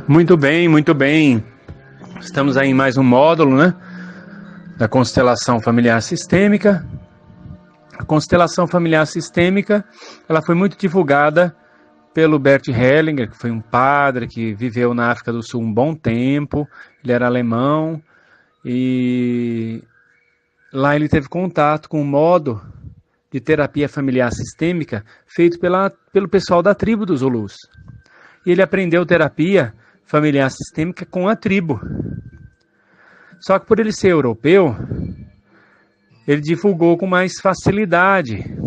Muito bem, muito bem. Estamos aí em mais um módulo, né, da constelação familiar sistêmica. A constelação familiar sistêmica, ela foi muito divulgada pelo Bert Hellinger, que foi um padre que viveu na África do Sul um bom tempo. Ele era alemão e lá ele teve contato com um modo de terapia familiar sistêmica feito pelo pessoal da tribo dos Zulus. E ele aprendeu terapia familiar sistêmica com a tribo. Só que por ele ser europeu, ele divulgou com mais facilidade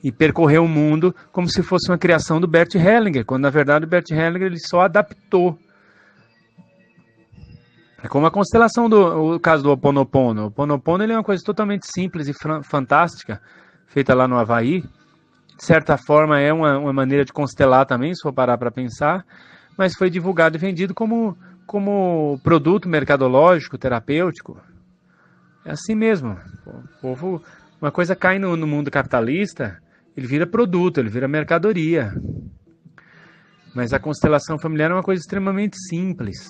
e percorreu o mundo como se fosse uma criação do Bert Hellinger, quando na verdade o Bert Hellinger ele só adaptou. É como a constelação o caso do Ho Oponopono. O Ho Oponopono ele é uma coisa totalmente simples e fantástica, feita lá no Havaí. De certa forma é uma maneira de constelar também, se for parar para pensar, mas foi divulgado e vendido como produto mercadológico, terapêutico. É assim mesmo. O povo, uma coisa cai no mundo capitalista, ele vira produto, ele vira mercadoria. Mas a constelação familiar é uma coisa extremamente simples,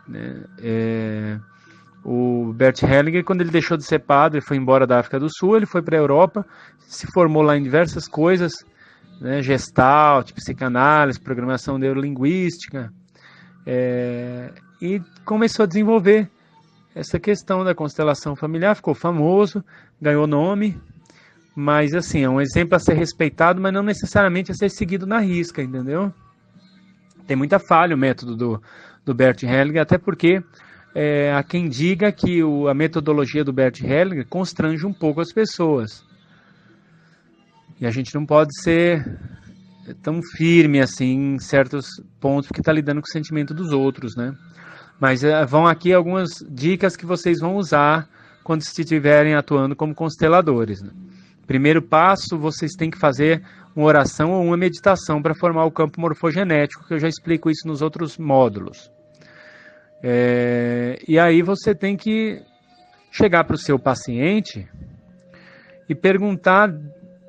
né? O Bert Hellinger, quando ele deixou de ser padre, foi embora da África do Sul, ele foi para a Europa, se formou lá em diversas coisas, né, Gestalt, psicanálise, programação neurolinguística, e começou a desenvolver essa questão da constelação familiar, ficou famoso, ganhou nome, mas assim, é um exemplo a ser respeitado, mas não necessariamente a ser seguido na risca, entendeu? Tem muita falha o método do Bert Hellinger, até porque há quem diga que a metodologia do Bert Hellinger constrange um pouco as pessoas. E a gente não pode ser tão firme assim em certos pontos, porque está lidando com o sentimento dos outros, né? Mas vão aqui algumas dicas que vocês vão usar quando estiverem atuando como consteladores, né? Primeiro passo, vocês têm que fazer uma oração ou uma meditação para formar o campo morfogenético, que eu já explico isso nos outros módulos. E aí você tem que chegar para o seu paciente e perguntar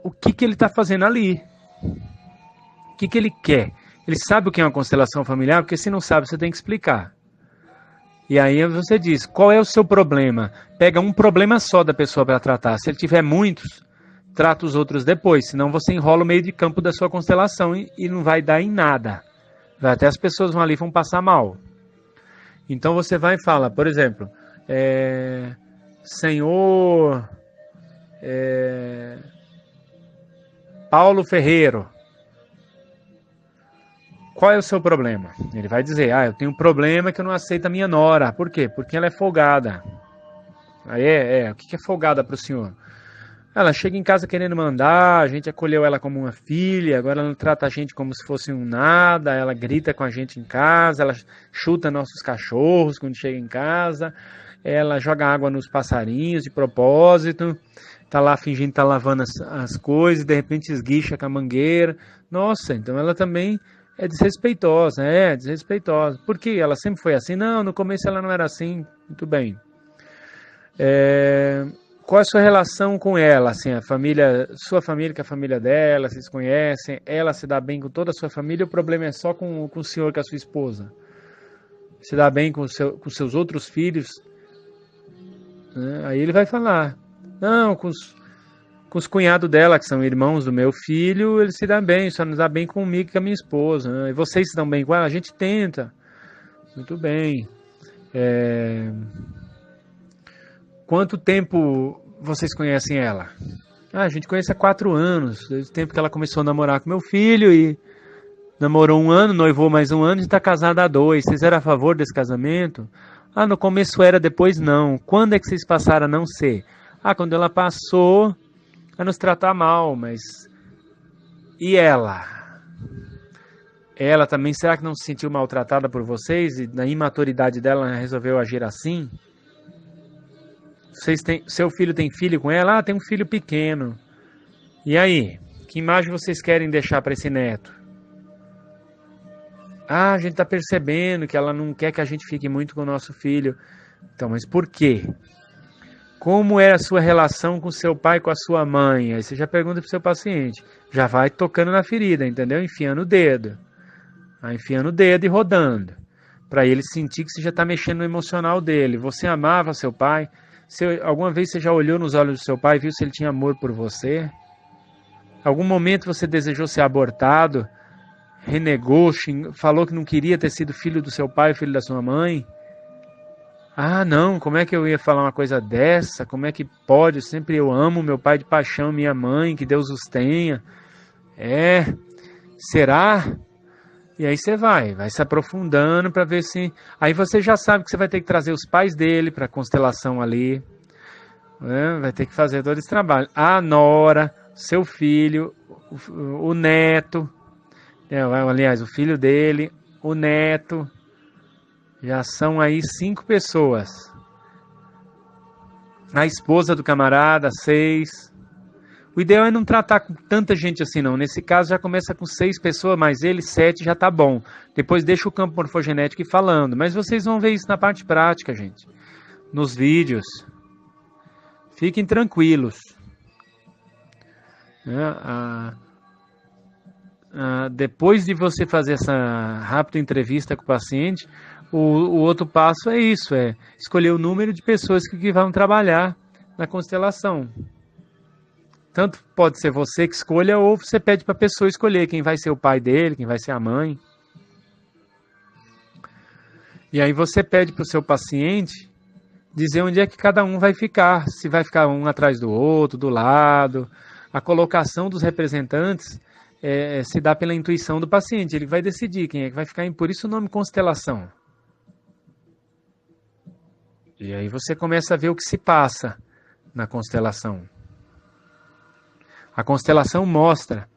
o que ele está fazendo ali. O que ele quer. Ele sabe o que é uma constelação familiar? Porque se não sabe, você tem que explicar. E aí você diz, qual é o seu problema? Pega um problema só da pessoa para tratar. Se ele tiver muitos, trata os outros depois. Senão você enrola o meio de campo da sua constelação e não vai dar em nada. Até as pessoas vão ali e vão passar mal. Então você vai e fala, por exemplo, Senhor Paulo Ferreiro, qual é o seu problema? Ele vai dizer, eu tenho um problema que eu não aceito a minha nora. Por quê? Porque ela é folgada. Aí o que é folgada para o senhor? Ela chega em casa querendo mandar, a gente acolheu ela como uma filha, agora ela trata a gente como se fosse um nada, ela grita com a gente em casa, ela chuta nossos cachorros quando chega em casa, ela joga água nos passarinhos de propósito, tá lá fingindo que tá lavando as coisas, de repente esguicha com a mangueira. Nossa, então ela também é desrespeitosa, desrespeitosa. Por quê? Ela sempre foi assim? Não, no começo ela não era assim. Muito bem. Qual é a sua relação com ela? Assim, a família, sua família com a família dela, vocês conhecem? Ela se dá bem com toda a sua família? O problema é só com o senhor, com a sua esposa? Se dá bem com seus outros filhos? Aí ele vai falar, não, com os cunhados dela, que são irmãos do meu filho, ele se dá bem, só não dá bem comigo e com a minha esposa. Né? E vocês se dão bem com ela? A gente tenta. Muito bem. Quanto tempo vocês conhecem ela? A gente conhece há 4 anos, desde o tempo que ela começou a namorar com meu filho e namorou 1 ano, noivou mais 1 ano e está casada há 2. Vocês eram a favor desse casamento? No começo era, depois não. Quando é que vocês passaram a não ser? Quando ela passou a nos tratar mal, mas... E ela? Ela também, será que não se sentiu maltratada por vocês? E na imaturidade dela ela resolveu agir assim? Seu filho tem filho com ela? Tem um filho pequeno. E aí? Que imagem vocês querem deixar para esse neto? A gente está percebendo que ela não quer que a gente fique muito com o nosso filho. Então, mas por quê? Como era a sua relação com seu pai e com a sua mãe? Aí você já pergunta para o seu paciente. Já vai tocando na ferida, entendeu? Enfiando o dedo. Vai enfiando o dedo e rodando, para ele sentir que você já está mexendo no emocional dele. Você amava seu pai? Alguma vez você já olhou nos olhos do seu pai e viu se ele tinha amor por você? Algum momento você desejou ser abortado, renegou, falou que não queria ter sido filho do seu pai, filho da sua mãe? Ah, não, como é que eu ia falar uma coisa dessa? Como é que pode? Eu amo meu pai de paixão, minha mãe, que Deus os tenha. Será? E aí você vai se aprofundando para ver se... Aí você já sabe que você vai ter que trazer os pais dele para a constelação ali. Né? Vai ter que fazer todo esse trabalho. A nora, seu filho, o neto, aliás, o filho dele, o neto... Já são aí 5 pessoas. A esposa do camarada, 6. O ideal é não tratar com tanta gente assim, não. Nesse caso, já começa com 6 pessoas, mais ele, 7, já tá bom. Depois deixa o campo morfogenético ir falando. Mas vocês vão ver isso na parte prática, gente. Nos vídeos. Fiquem tranquilos. Depois de você fazer essa rápida entrevista com o paciente... O outro passo é isso, é escolher o número de pessoas que vão trabalhar na constelação. Tanto pode ser você que escolha, ou você pede para a pessoa escolher quem vai ser o pai dele, quem vai ser a mãe. E aí você pede para o seu paciente dizer onde é que cada um vai ficar, se vai ficar um atrás do outro, do lado. A colocação dos representantes se dá pela intuição do paciente, ele vai decidir quem é que vai ficar, por isso o nome constelação. E aí você começa a ver o que se passa na constelação. A constelação mostra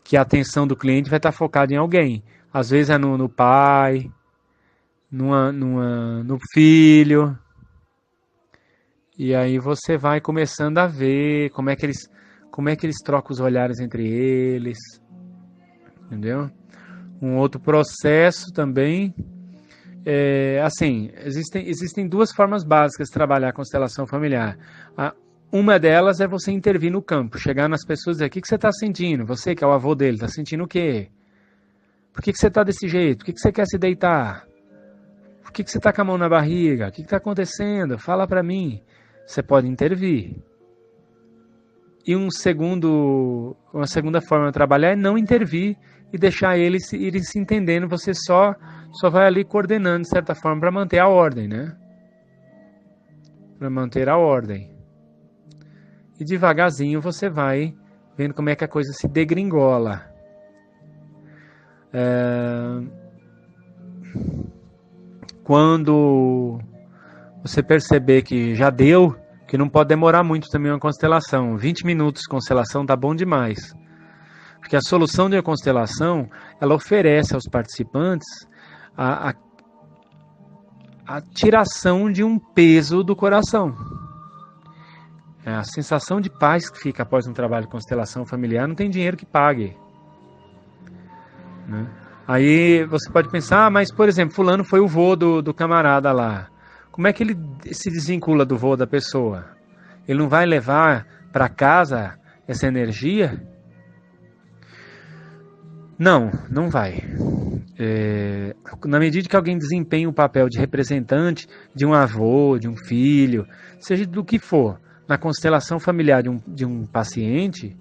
que a atenção do cliente vai estar focada em alguém. Às vezes é no pai, no filho. E aí você vai começando a ver como é que eles trocam os olhares entre eles. Entendeu? Um outro processo também... existem 2 formas básicas de trabalhar a constelação familiar. Uma delas é você intervir no campo, chegar nas pessoas e dizer, o que você está sentindo? Você que é o avô dele, está sentindo o quê? Por que você está desse jeito? Por que você quer se deitar? Por que você está com a mão na barriga? O que está acontecendo? Fala para mim. Você pode intervir. E uma segunda forma de trabalhar é não intervir e deixar eles irem se entendendo, você só vai ali coordenando, de certa forma, para manter a ordem, né? Para manter a ordem. E devagarzinho você vai vendo como é que a coisa se degringola. Quando você perceber que já deu, que não pode demorar muito também uma constelação. 20 minutos de constelação tá bom demais. Porque a solução de uma constelação, ela oferece aos participantes a tiração de um peso do coração. A sensação de paz que fica após um trabalho de constelação familiar não tem dinheiro que pague. Né? Aí você pode pensar, mas por exemplo, fulano foi o vô do camarada lá. Como é que ele se desvincula do vô da pessoa? Ele não vai levar para casa essa energia? Não vai. Na medida que alguém desempenha o papel de representante de um avô, de um filho, seja do que for, na constelação familiar de um paciente,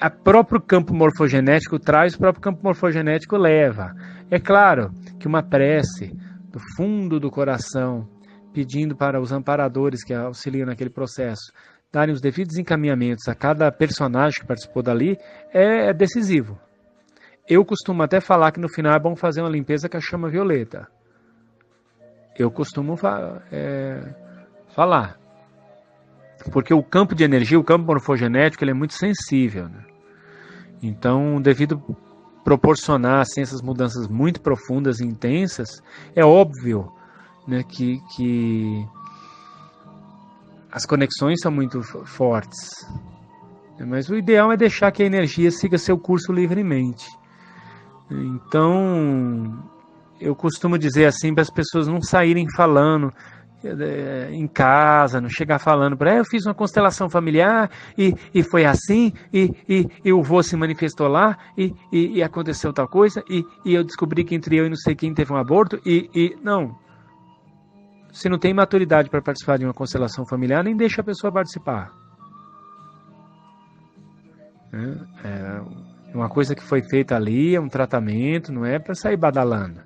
o próprio campo morfogenético traz, o próprio campo morfogenético leva. É claro que uma prece do fundo do coração, pedindo para os amparadores que auxiliam naquele processo, darem os devidos encaminhamentos a cada personagem que participou dali, é decisivo. Eu costumo até falar que no final é bom fazer uma limpeza com a chama violeta. Eu costumo falar. Porque o campo de energia, o campo morfogenético, ele é muito sensível. Né? Então, devido proporcionar assim, essas mudanças muito profundas e intensas, é óbvio, né, que as conexões são muito fortes. Mas o ideal é deixar que a energia siga seu curso livremente. Então, eu costumo dizer assim para as pessoas não saírem falando em casa, não chegar falando para eu fiz uma constelação familiar e foi assim, e o vô se manifestou lá, e aconteceu tal coisa, e eu descobri que entre eu e não sei quem teve um aborto, não. Se não tem maturidade para participar de uma constelação familiar, nem deixa a pessoa participar. É uma coisa que foi feita ali, é um tratamento, não é para sair badalando.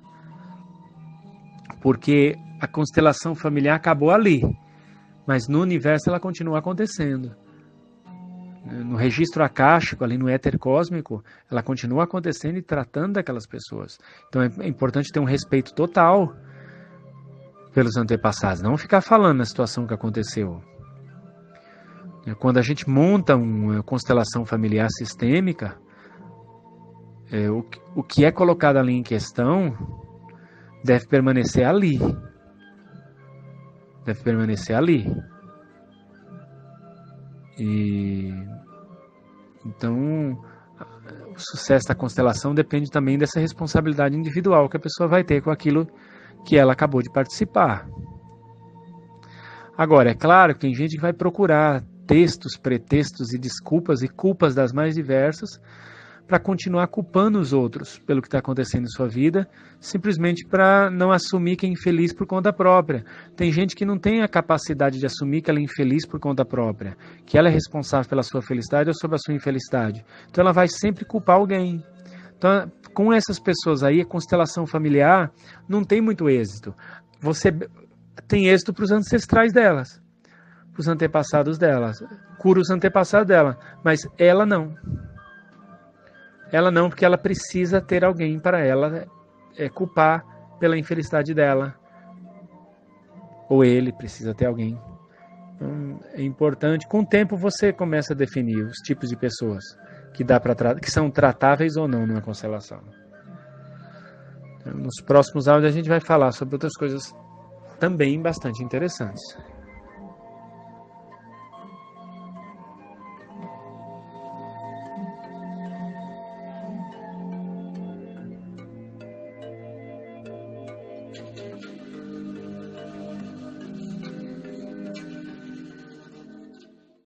Porque a constelação familiar acabou ali, mas no universo ela continua acontecendo. No registro akáshico, ali no éter cósmico, ela continua acontecendo e tratando daquelas pessoas. Então é importante ter um respeito total pelos antepassados, não ficar falando na situação que aconteceu. Quando a gente monta uma constelação familiar sistêmica, o que é colocado ali em questão deve permanecer ali. Deve permanecer ali. Então, o sucesso da constelação depende também dessa responsabilidade individual que a pessoa vai ter com aquilo que ela acabou de participar. Agora, é claro que tem gente que vai procurar textos, pretextos e desculpas e culpas das mais diversas para continuar culpando os outros pelo que está acontecendo em sua vida, simplesmente para não assumir que é infeliz por conta própria. Tem gente que não tem a capacidade de assumir que ela é infeliz por conta própria, que ela é responsável pela sua felicidade ou sobre a sua infelicidade. Então ela vai sempre culpar alguém. Então, com essas pessoas aí, a constelação familiar não tem muito êxito. Você tem êxito para os ancestrais delas, para os antepassados delas, cura os antepassados dela, mas ela não. Ela não, porque ela precisa ter alguém para ela culpar pela infelicidade dela. Ou ele precisa ter alguém. Então, é importante. Com o tempo você começa a definir os tipos de pessoas que são tratáveis ou não numa constelação. Então, nos próximos áudios a gente vai falar sobre outras coisas também bastante interessantes.